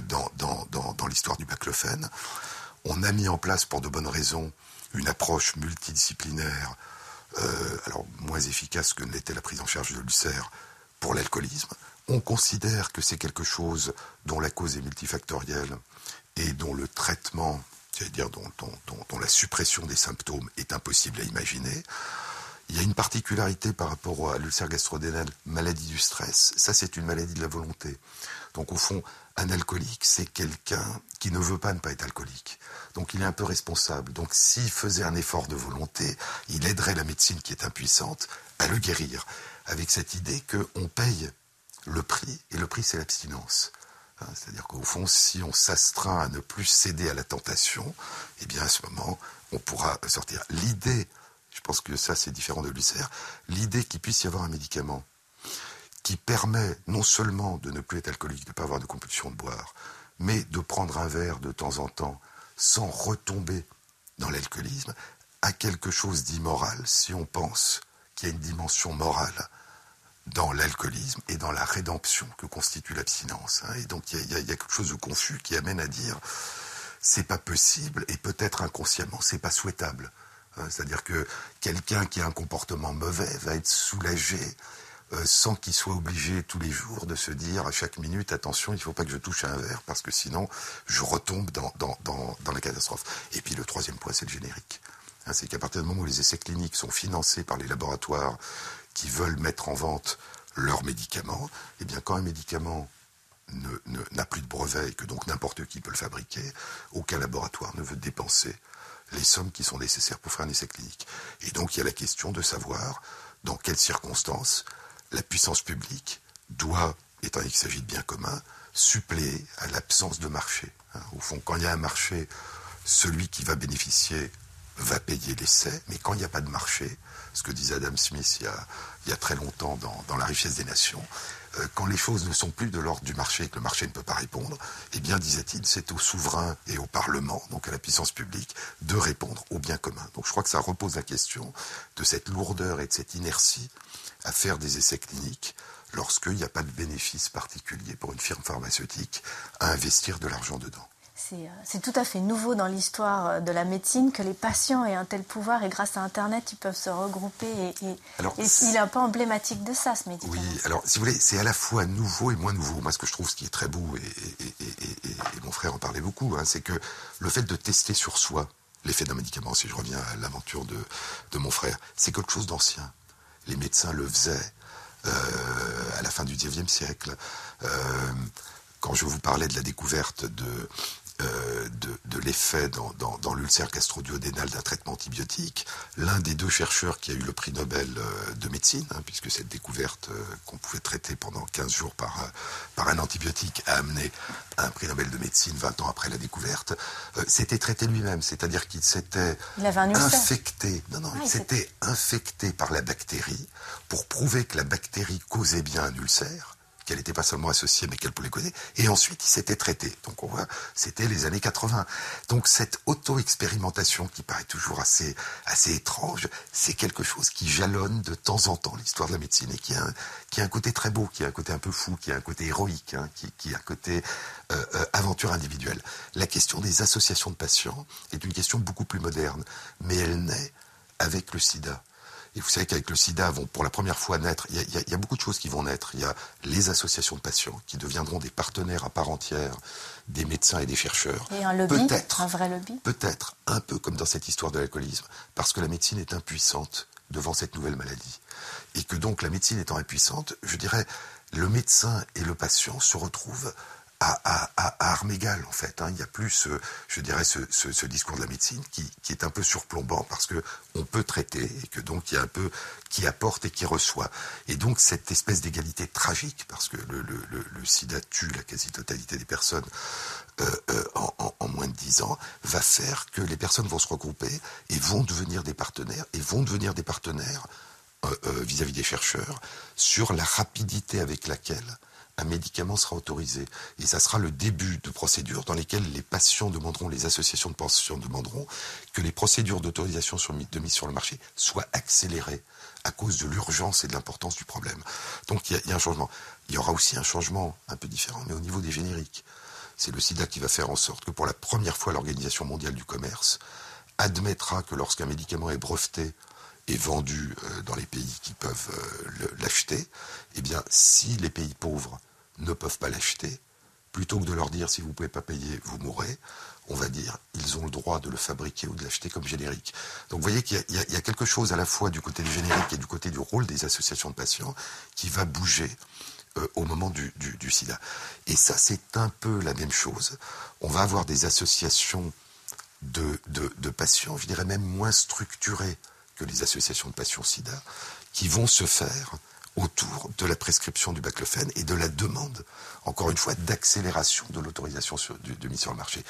dans l'histoire du baclofène. On a mis en place, pour de bonnes raisons, une approche multidisciplinaire, alors moins efficace que ne l'était la prise en charge de l'ulcère pour l'alcoolisme. On considère que c'est quelque chose dont la cause est multifactorielle et dont le traitement, c'est-à-dire dont la suppression des symptômes est impossible à imaginer. Il y a une particularité par rapport à l'ulcère gastro-duodénal, maladie du stress. Ça, c'est une maladie de la volonté. Donc, au fond, un alcoolique, c'est quelqu'un qui ne veut pas ne pas être alcoolique. Donc, il est un peu responsable. Donc, s'il faisait un effort de volonté, il aiderait la médecine qui est impuissante à le guérir. Avec cette idée qu'on paye le prix, et le prix, c'est l'abstinence. C'est-à-dire qu'au fond, si on s'astreint à ne plus céder à la tentation, eh bien, à ce moment, on pourra sortir. L'idée, je pense que ça, c'est différent de l'ulcère, l'idée qu'il puisse y avoir un médicament qui permet non seulement de ne plus être alcoolique, de ne pas avoir de compulsion de boire, mais de prendre un verre de temps en temps sans retomber dans l'alcoolisme, a quelque chose d'immoral si on pense qu'il y a une dimension morale dans l'alcoolisme et dans la rédemption que constitue l'abstinence. Et donc il y a quelque chose de confus qui amène à dire c'est pas possible et peut-être inconsciemment c'est pas souhaitable. C'est-à-dire que quelqu'un qui a un comportement mauvais va être soulagé sans qu'il soit obligé tous les jours de se dire à chaque minute, attention, il ne faut pas que je touche à un verre parce que sinon je retombe dans la catastrophe. Et puis le troisième point, c'est le générique. C'est qu'à partir du moment où les essais cliniques sont financés par les laboratoires qui veulent mettre en vente leurs médicaments, eh bien quand un médicament n'a plus de brevet et que donc n'importe qui peut le fabriquer, aucun laboratoire ne veut dépenser les sommes qui sont nécessaires pour faire un essai clinique. Et donc il y a la question de savoir dans quelles circonstances la puissance publique doit, étant donné qu'il s'agit de biens communs, suppléer à l'absence de marché. Au fond, quand il y a un marché, celui qui va bénéficier va payer l'essai, mais quand il n'y a pas de marché, ce que disait Adam Smith il y a très longtemps dans La richesse des nations, quand les choses ne sont plus de l'ordre du marché et que le marché ne peut pas répondre, eh bien, disait-il, c'est au souverain et au Parlement, donc à la puissance publique, de répondre aux biens communs. Donc je crois que ça repose la question de cette lourdeur et de cette inertie à faire des essais cliniques lorsqu'il n'y a pas de bénéfice particulier pour une firme pharmaceutique à investir de l'argent dedans. C'est tout à fait nouveau dans l'histoire de la médecine que les patients aient un tel pouvoir et grâce à Internet, ils peuvent se regrouper et il est un peu emblématique de ça, ce médicament. Oui, alors si vous voulez, c'est à la fois nouveau et moins nouveau. Moi, ce que je trouve, ce qui est très beau, et mon frère en parlait beaucoup, c'est que le fait de tester sur soi l'effet d'un médicament, si je reviens à l'aventure de mon frère, c'est quelque chose d'ancien. Les médecins le faisaient à la fin du XIXe siècle. Quand je vous parlais de la découverte de l'effet dans l'ulcère gastro-duodénal d'un traitement antibiotique, l'un des deux chercheurs qui a eu le prix Nobel de médecine, puisque cette découverte qu'on pouvait traiter pendant 15 jours par un antibiotique a amené un prix Nobel de médecine 20 ans après la découverte, s'était traité lui-même, c'est-à-dire qu'il s'était infecté, il s'était infecté par la bactérie pour prouver que la bactérie causait bien un ulcère, qu'elle n'était pas seulement associée, mais qu'elle pouvait causer, et ensuite il s'était traité. Donc on voit, c'était les années 80. Donc cette auto-expérimentation qui paraît toujours assez étrange, c'est quelque chose qui jalonne de temps en temps l'histoire de la médecine, et qui a un côté très beau, qui a un côté un peu fou, qui a un côté héroïque, qui a un côté aventure individuelle. La question des associations de patients est une question beaucoup plus moderne, mais elle naît avec le sida. Et vous savez qu'avec le sida vont pour la première fois naître, il y a beaucoup de choses qui vont naître. Il y a les associations de patients qui deviendront des partenaires à part entière des médecins et des chercheurs. Et un lobby, un vrai lobby. Peut-être, un peu comme dans cette histoire de l'alcoolisme, parce que la médecine est impuissante devant cette nouvelle maladie. Et que donc la médecine étant impuissante, je dirais, le médecin et le patient se retrouvent à armes égales, en fait. Il n'y a plus, ce discours de la médecine qui est un peu surplombant parce que on peut traiter et que donc il y a un peu qui apporte et qui reçoit. Et donc cette espèce d'égalité tragique, parce que le sida tue la quasi-totalité des personnes en moins de 10 ans, va faire que les personnes vont se regrouper et vont devenir des partenaires, vis-à-vis des chercheurs sur la rapidité avec laquelle un médicament sera autorisé. Et ça sera le début de procédures dans lesquelles les patients demanderont, les associations de patients demanderont que les procédures d'autorisation de mise sur le marché soient accélérées à cause de l'urgence et de l'importance du problème. Donc il y a un changement. Il y aura aussi un changement un peu différent, mais au niveau des génériques. C'est le sida qui va faire en sorte que pour la première fois, l'Organisation mondiale du commerce admettra que lorsqu'un médicament est breveté et vendu dans les pays qui peuvent l'acheter, eh bien, si les pays pauvres ne peuvent pas l'acheter, plutôt que de leur dire si vous ne pouvez pas payer, vous mourrez, on va dire ils ont le droit de le fabriquer ou de l'acheter comme générique. Donc vous voyez qu'il y a quelque chose à la fois du côté du générique et du côté du rôle des associations de patients qui va bouger au moment du sida. Et ça, c'est un peu la même chose. On va avoir des associations de patients, je dirais même moins structurées que les associations de patients sida, qui vont se faire autour de la prescription du baclofène et de la demande, encore une fois, d'accélération de l'autorisation de mise sur le marché.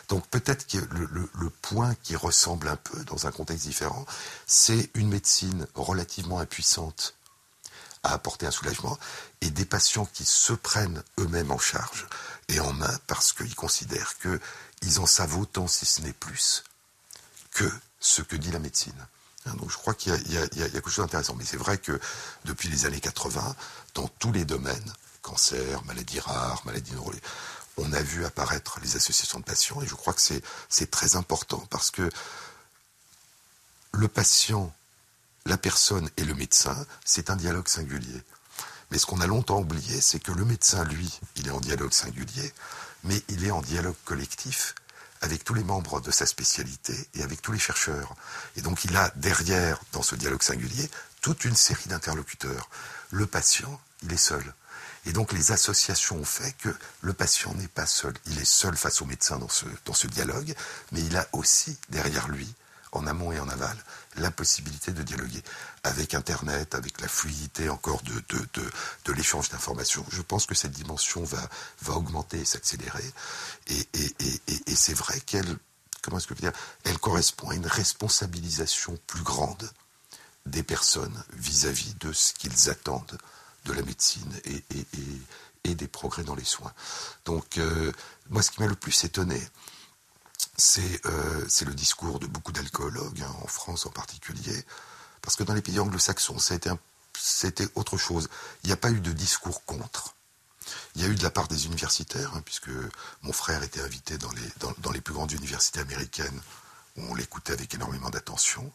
Donc peut-être que le point qui ressemble un peu dans un contexte différent, c'est une médecine relativement impuissante à apporter un soulagement et des patients qui se prennent eux-mêmes en charge et en main parce qu'ils considèrent qu'ils en savent autant, si ce n'est plus, que ce que dit la médecine. Donc je crois qu'il y a quelque chose d'intéressant. Mais c'est vrai que depuis les années 80, dans tous les domaines, cancer, maladies rares, maladies neurologiques, on a vu apparaître les associations de patients, et je crois que c'est très important, parce que le patient, la personne et le médecin, c'est un dialogue singulier. Mais ce qu'on a longtemps oublié, c'est que le médecin, lui, il est en dialogue singulier, mais il est en dialogue collectif avec tous les membres de sa spécialité et avec tous les chercheurs. Et donc il a derrière, dans ce dialogue singulier, toute une série d'interlocuteurs. Le patient, il est seul. Et donc les associations ont fait que le patient n'est pas seul. Il est seul face au médecin dans ce dialogue, mais il a aussi derrière lui, en amont et en aval, la possibilité de dialoguer. Avec Internet, avec la fluidité encore de l'échange d'informations, je pense que cette dimension va augmenter et s'accélérer. Et c'est vrai qu'elle, comment est-ce que je peux dire, elle correspond à une responsabilisation plus grande des personnes vis-à-vis de ce qu'ils attendent de la médecine et des progrès dans les soins. Donc, moi, ce qui m'a le plus étonné, c'est le discours de beaucoup d'alcoologues, hein, en France en particulier, parce que dans les pays anglo-saxons, c'était autre chose. Il n'y a pas eu de discours contre. Il y a eu de la part des universitaires, hein, puisque mon frère était invité dans les plus grandes universités américaines, où on l'écoutait avec énormément d'attention,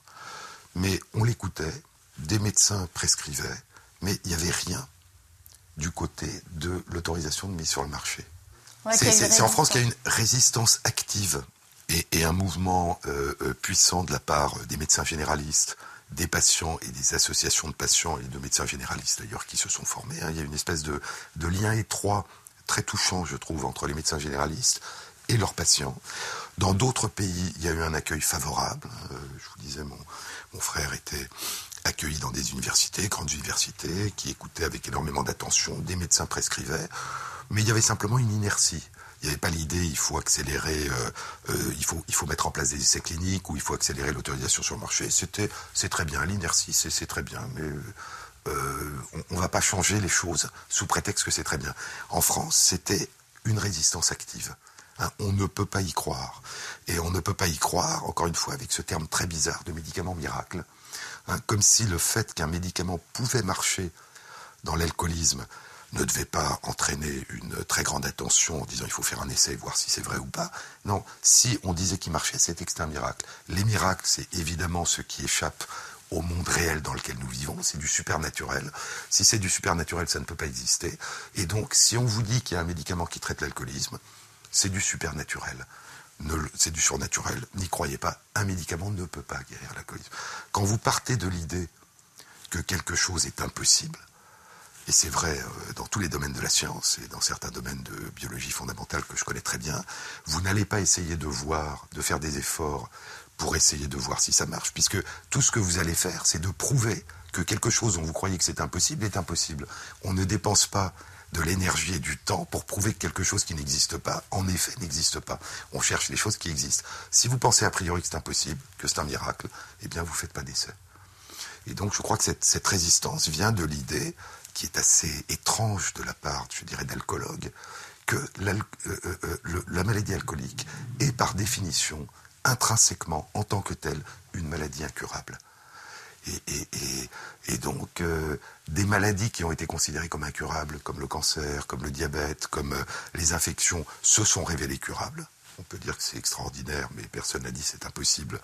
mais on l'écoutait, des médecins prescrivaient, mais il n'y avait rien du côté de l'autorisation de mise sur le marché. Ouais, c'est en France qu'il y a une résistance active et un mouvement puissant de la part des médecins généralistes, des patients et des associations de patients et de médecins généralistes d'ailleurs qui se sont formés. Hein. Il y a une espèce de lien étroit, très touchant je trouve, entre les médecins généralistes et leurs patients. Dans d'autres pays, il y a eu un accueil favorable. Je vous disais, mon frère était accueilli dans des universités, grandes universités, qui écoutaient avec énormément d'attention, des médecins prescrivaient, mais il y avait simplement une inertie. Il n'y avait pas l'idée, il faut accélérer, il faut mettre en place des essais cliniques ou il faut accélérer l'autorisation sur le marché. C'est très bien, l'inertie, c'est très bien, mais on ne va pas changer les choses sous prétexte que c'est très bien. En France, c'était une résistance active. Hein, on ne peut pas y croire. Et on ne peut pas y croire, encore une fois, avec ce terme très bizarre de médicament miracle. Hein, comme si le fait qu'un médicament pouvait marcher dans l'alcoolisme ne devait pas entraîner une très grande attention en disant il faut faire un essai et voir si c'est vrai ou pas. Non, si on disait qu'il marchait, c'était que c'était un miracle. Les miracles, c'est évidemment ce qui échappe au monde réel dans lequel nous vivons, c'est du supernaturel. Si c'est du supernaturel, ça ne peut pas exister. Et donc, si on vous dit qu'il y a un médicament qui traite l'alcoolisme, c'est du supernaturel. C'est du surnaturel. N'y croyez pas, un médicament ne peut pas guérir l'alcoolisme. Quand vous partez de l'idée que quelque chose est impossible, et c'est vrai dans tous les domaines de la science et dans certains domaines de biologie fondamentale que je connais très bien, vous n'allez pas essayer de faire des efforts pour essayer de voir si ça marche, puisque tout ce que vous allez faire, c'est de prouver que quelque chose dont vous croyez que c'est impossible est impossible. On ne dépense pas de l'énergie et du temps pour prouver que quelque chose qui n'existe pas, en effet, n'existe pas. On cherche les choses qui existent. Si vous pensez a priori que c'est impossible, que c'est un miracle, eh bien vous ne faites pas d'essai. Et donc je crois que cette résistance vient de l'idée, qui est assez étrange de la part, je dirais, d'alcoologues, que la maladie alcoolique est par définition, intrinsèquement, en tant que telle, une maladie incurable. Et donc, des maladies qui ont été considérées comme incurables, comme le cancer, comme le diabète, comme les infections, se sont révélées curables. On peut dire que c'est extraordinaire, mais personne n'a dit c'est impossible.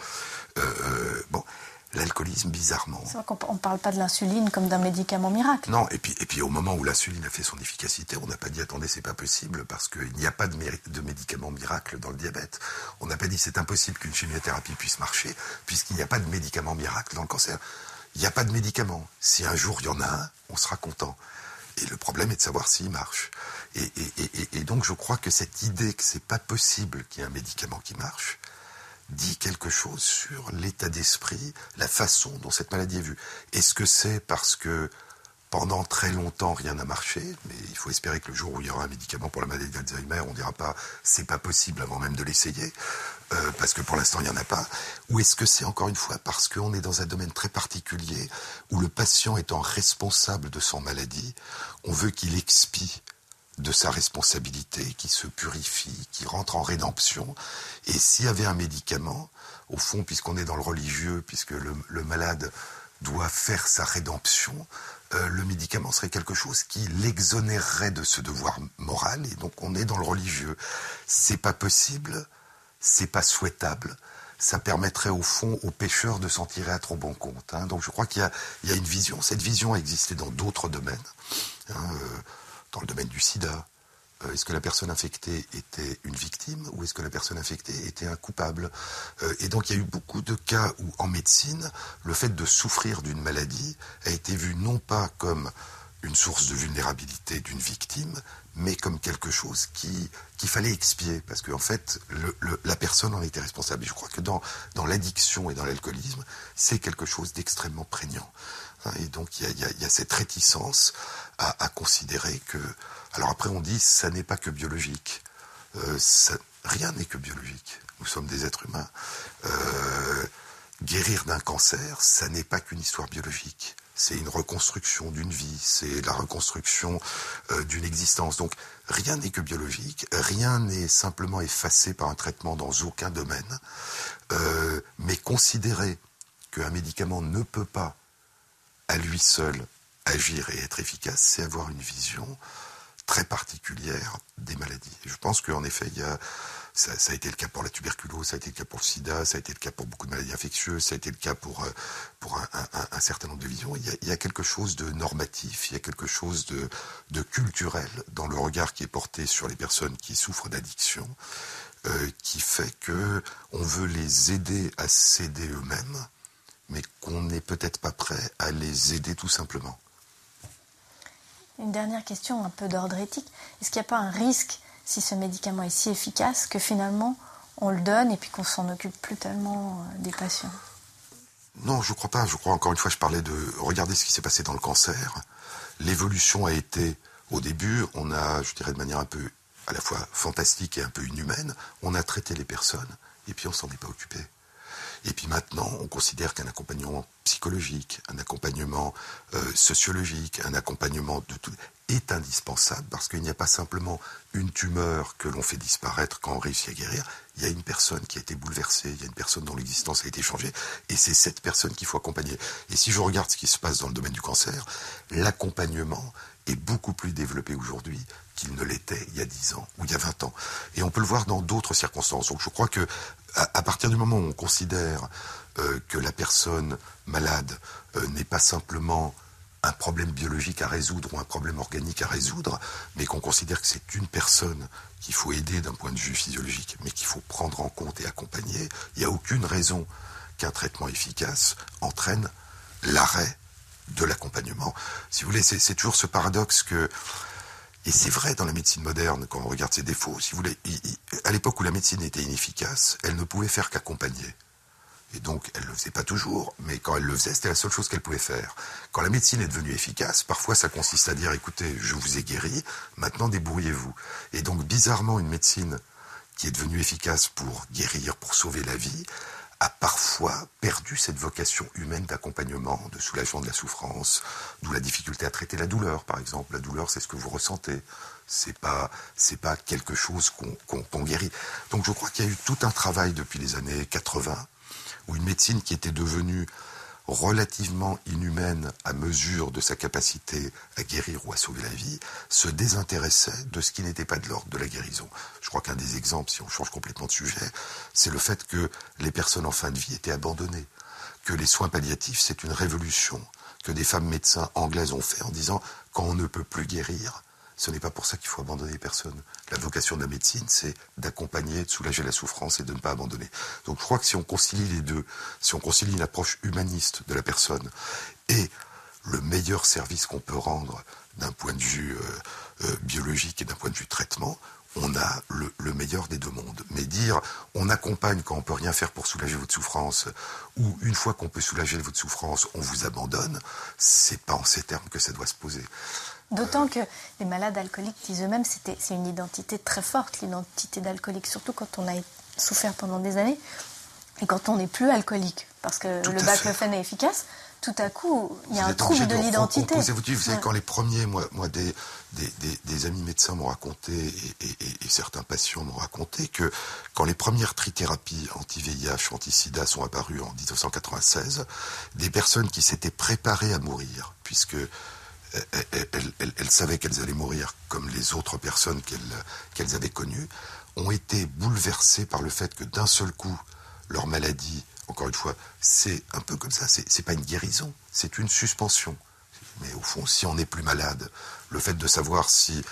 Bon, l'alcoolisme, bizarrement... C'est vrai qu'on ne parle pas de l'insuline comme d'un médicament miracle. Non, et puis au moment où l'insuline a fait son efficacité, on n'a pas dit attendez, c'est pas possible, parce qu'il n'y a pas de médicament miracle dans le diabète. On n'a pas dit c'est impossible qu'une chimiothérapie puisse marcher, puisqu'il n'y a pas de médicament miracle dans le cancer. Il n'y a pas de médicament. Si un jour il y en a un, on sera content. Et le problème est de savoir s'il marche. Et donc je crois que cette idée que c'est pas possible qu'il y ait un médicament qui marche dit quelque chose sur l'état d'esprit, la façon dont cette maladie est vue. Est-ce que c'est parce que pendant très longtemps rien n'a marché, mais il faut espérer que le jour où il y aura un médicament pour la maladie d'Alzheimer, on ne dira pas c'est pas possible avant même de l'essayer, parce que pour l'instant il n'y en a pas, ou est-ce que c'est encore une fois parce qu'on est dans un domaine très particulier où le patient étant responsable de son maladie, on veut qu'il expie de sa responsabilité, qui se purifie, qui rentre en rédemption. Et s'il y avait un médicament, au fond, puisqu'on est dans le religieux, puisque le malade doit faire sa rédemption, le médicament serait quelque chose qui l'exonérerait de ce devoir moral, et donc on est dans le religieux. C'est pas possible, c'est pas souhaitable. Ça permettrait au fond aux pécheurs de s'en tirer à trop bon compte. Hein. Donc je crois qu'il y a une vision. Cette vision a existé dans d'autres domaines, hein, dans le domaine du sida. Est-ce que la personne infectée était une victime ou est-ce que la personne infectée était un coupable? Et donc il y a eu beaucoup de cas où en médecine, le fait de souffrir d'une maladie a été vu non pas comme une source de vulnérabilité d'une victime, mais comme quelque chose qu'il fallait expier, parce qu'en fait, la personne en était responsable. Et je crois que dans l'addiction et dans l'alcoolisme, c'est quelque chose d'extrêmement prégnant. Et donc, il y a cette réticence à considérer que... Alors après, on dit, ça n'est pas que biologique. Rien n'est que biologique. Nous sommes des êtres humains. Guérir d'un cancer, ça n'est pas qu'une histoire biologique. C'est une reconstruction d'une vie, c'est la reconstruction d'une existence. Donc rien n'est que biologique, rien n'est simplement effacé par un traitement dans aucun domaine. Mais considérer qu'un médicament ne peut pas, à lui seul, agir et être efficace, c'est avoir une vision très particulière des maladies. Et je pense qu'en effet, ça a été le cas pour la tuberculose, ça a été le cas pour le sida, ça a été le cas pour beaucoup de maladies infectieuses, ça a été le cas pour un certain nombre de visions. Il y a quelque chose de normatif, il y a quelque chose de culturel dans le regard qui est porté sur les personnes qui souffrent d'addiction, qui fait que on veut les aider à s'aider eux-mêmes, mais qu'on n'est peut-être pas prêt à les aider tout simplement. Une dernière question un peu d'ordre éthique. Est-ce qu'il n'y a pas un risque, si ce médicament est si efficace, que finalement on le donne et puis qu'on s'en occupe plus tellement des patients? Non, je crois pas. Je crois, encore une fois, je parlais de... Regardez ce qui s'est passé dans le cancer. L'évolution a été... Au début, on a, je dirais de manière un peu à la fois fantastique et un peu inhumaine, on a traité les personnes et puis on s'en est pas occupé. Et puis maintenant, on considère qu'un accompagnement psychologique, un accompagnement sociologique, un accompagnement de tout est indispensable parce qu'il n'y a pas simplement une tumeur que l'on fait disparaître quand on réussit à guérir. Il y a une personne qui a été bouleversée, il y a une personne dont l'existence a été changée et c'est cette personne qu'il faut accompagner. Et si je regarde ce qui se passe dans le domaine du cancer, l'accompagnement est beaucoup plus développé aujourd'hui qu'il ne l'était il y a 10 ans ou il y a 20 ans. Et on peut le voir dans d'autres circonstances. Donc je crois que à partir du moment où on considère que la personne malade n'est pas simplement un problème biologique à résoudre ou un problème organique à résoudre, mais qu'on considère que c'est une personne qu'il faut aider d'un point de vue physiologique, mais qu'il faut prendre en compte et accompagner, il n'y a aucune raison qu'un traitement efficace entraîne l'arrêt de l'accompagnement. Si vous voulez, c'est toujours ce paradoxe que... Et c'est vrai dans la médecine moderne, quand on regarde ses défauts, si vous voulez, à l'époque où la médecine était inefficace, elle ne pouvait faire qu'accompagner. Et donc, elle ne le faisait pas toujours, mais quand elle le faisait, c'était la seule chose qu'elle pouvait faire. Quand la médecine est devenue efficace, parfois ça consiste à dire, écoutez, je vous ai guéri, maintenant débrouillez-vous. Et donc, bizarrement, une médecine qui est devenue efficace pour guérir, pour sauver la vie, a parfois perdu cette vocation humaine d'accompagnement, de soulagement de la souffrance, d'où la difficulté à traiter la douleur, par exemple. La douleur, c'est ce que vous ressentez. C'est pas quelque chose qu'on guérit. Donc je crois qu'il y a eu tout un travail depuis les années 80, où une médecine qui était devenue relativement inhumaine à mesure de sa capacité à guérir ou à sauver la vie, se désintéressait de ce qui n'était pas de l'ordre de la guérison. Je crois qu'un des exemples, si on change complètement de sujet, c'est le fait que les personnes en fin de vie étaient abandonnées, que les soins palliatifs, c'est une révolution que des femmes médecins anglaises ont fait en disant « quand on ne peut plus guérir », ce n'est pas pour ça qu'il faut abandonner les personnes. La vocation de la médecine, c'est d'accompagner, de soulager la souffrance et de ne pas abandonner. Donc je crois que si on concilie les deux, si on concilie une approche humaniste de la personne et le meilleur service qu'on peut rendre d'un point de vue biologique et d'un point de vue traitement, on a le meilleur des deux mondes. Mais dire on accompagne quand on peut rien faire pour soulager votre souffrance, ou une fois qu'on peut soulager votre souffrance, on vous abandonne, c'est pas en ces termes que ça doit se poser. D'autant que les malades alcooliques disent eux-mêmes c'est une identité très forte, l'identité d'alcoolique, surtout quand on a souffert pendant des années et quand on n'est plus alcoolique. Parce que le baclofène est efficace, tout à coup, il y a un trouble de l'identité. Vous savez, quand les premiers, moi des amis médecins m'ont raconté, et certains patients m'ont raconté, que quand les premières trithérapies anti-VIH, anti-sida sont apparues en 1996, des personnes qui s'étaient préparées à mourir, puisque elles savaient qu'elles allaient mourir comme les autres personnes qu'elles avaient connues, ont été bouleversées par le fait que d'un seul coup, leur maladie, encore une fois, c'est un peu comme ça, c'est pas une guérison, c'est une suspension. Mais au fond, si on n'est plus malade, le fait de savoir si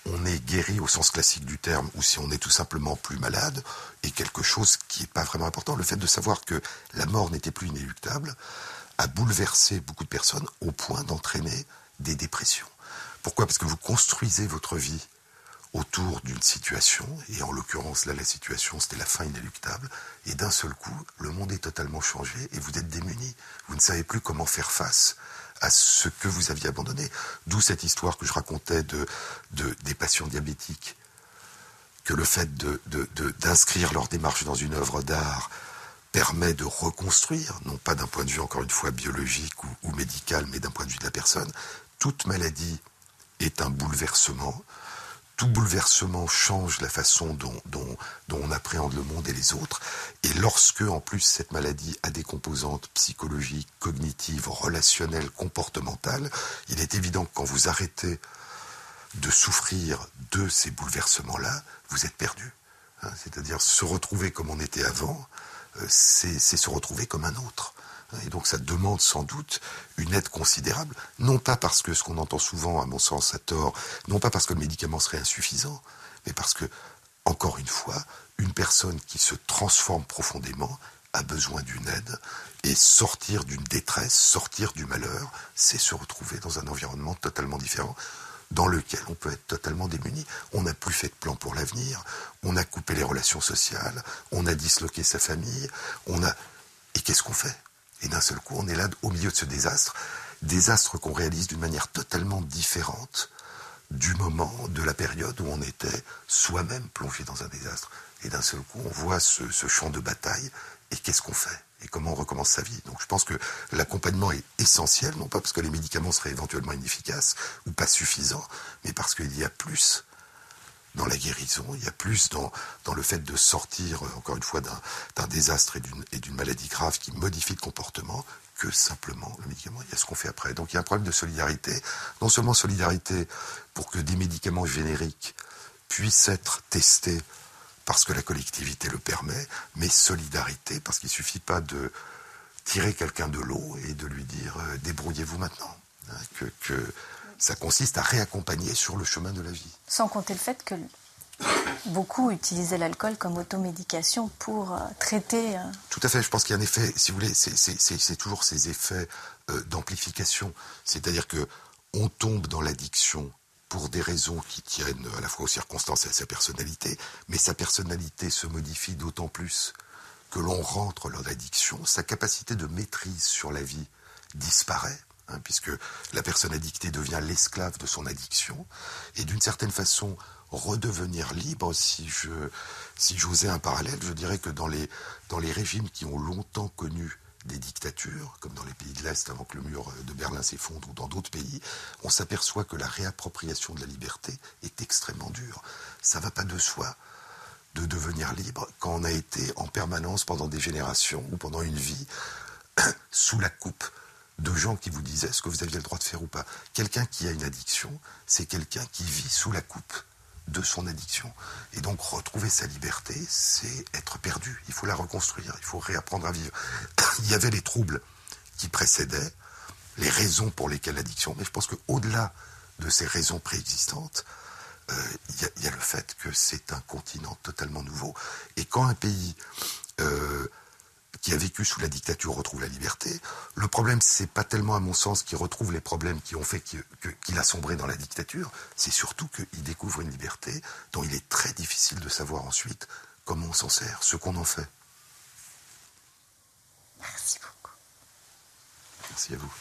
on est guéri au sens classique du terme ou si on est tout simplement plus malade est quelque chose qui n'est pas vraiment important. Le fait de savoir que la mort n'était plus inéluctable a bouleversé beaucoup de personnes au point d'entraîner des dépressions. Pourquoi ? Parce que vous construisez votre vie autour d'une situation, et en l'occurrence, là, la situation, c'était la fin inéluctable, et d'un seul coup, le monde est totalement changé, et vous êtes démunis. Vous ne savez plus comment faire face à ce que vous aviez abandonné. D'où cette histoire que je racontais des patients diabétiques, que le fait d'inscrire leur démarche dans une œuvre d'art permet de reconstruire, non pas d'un point de vue, encore une fois, biologique ou médical, mais d'un point de vue de la personne. Toute maladie est un bouleversement. Tout bouleversement change la façon dont on appréhende le monde et les autres. Et lorsque, en plus, cette maladie a des composantes psychologiques, cognitives, relationnelles, comportementales, il est évident que quand vous arrêtez de souffrir de ces bouleversements-là, vous êtes perdu. C'est-à-dire se retrouver comme on était avant, c'est se retrouver comme un autre. Et donc ça demande sans doute une aide considérable, non pas parce que, ce qu'on entend souvent, à mon sens à tort, non pas parce que le médicament serait insuffisant, mais parce que, encore une fois, une personne qui se transforme profondément a besoin d'une aide, et sortir d'une détresse, sortir du malheur, c'est se retrouver dans un environnement totalement différent, dans lequel on peut être totalement démuni. On n'a plus fait de plan pour l'avenir, on a coupé les relations sociales, on a disloqué sa famille, Et qu'est-ce qu'on fait ? Et d'un seul coup, on est là au milieu de ce désastre qu'on réalise d'une manière totalement différente du moment, de la période où on était soi-même plongé dans un désastre. Et d'un seul coup, on voit ce champ de bataille, et qu'est-ce qu'on fait ? Et comment on recommence sa vie ? Donc je pense que l'accompagnement est essentiel, non pas parce que les médicaments seraient éventuellement inefficaces ou pas suffisants, mais parce qu'il y a plus dans la guérison, il y a plus dans le fait de sortir, encore une fois, d'un désastre et d'une maladie grave qui modifie le comportement, que simplement le médicament. Il y a ce qu'on fait après. Donc il y a un problème de solidarité. Non seulement solidarité pour que des médicaments génériques puissent être testés parce que la collectivité le permet, mais solidarité parce qu'il ne suffit pas de tirer quelqu'un de l'eau et de lui dire « débrouillez-vous maintenant ». Que ça consiste à réaccompagner sur le chemin de la vie. Sans compter le fait que beaucoup utilisaient l'alcool comme automédication pour traiter... Tout à fait, je pense qu'il y a un effet, si vous voulez, c'est toujours ces effets d'amplification. C'est-à-dire qu'on tombe dans l'addiction pour des raisons qui tiennent à la fois aux circonstances et à sa personnalité, mais sa personnalité se modifie d'autant plus que l'on rentre dans l'addiction, sa capacité de maîtrise sur la vie disparaît. Puisque la personne addictée devient l'esclave de son addiction, et d'une certaine façon redevenir libre, si j'osais un parallèle, je dirais que dans les régimes qui ont longtemps connu des dictatures, comme dans les pays de l'Est avant que le mur de Berlin s'effondre, ou dans d'autres pays, on s'aperçoit que la réappropriation de la liberté est extrêmement dure. Ça ne va pas de soi de devenir libre quand on a été en permanence pendant des générations ou pendant une vie sous la coupe de gens qui vous disaient ce que vous aviez le droit de faire ou pas. Quelqu'un qui a une addiction, c'est quelqu'un qui vit sous la coupe de son addiction. Et donc retrouver sa liberté, c'est être perdu. Il faut la reconstruire, il faut réapprendre à vivre. Il y avait les troubles qui précédaient, les raisons pour lesquelles l'addiction, mais je pense qu'au-delà de ces raisons préexistantes, il y a le fait que c'est un continent totalement nouveau. Et quand un pays qui a vécu sous la dictature retrouve la liberté, le problème, c'est pas tellement, à mon sens, qu'il retrouve les problèmes qui ont fait qu'il a sombré dans la dictature, c'est surtout qu'il découvre une liberté dont il est très difficile de savoir ensuite comment on s'en sert, ce qu'on en fait. Merci beaucoup. Merci à vous.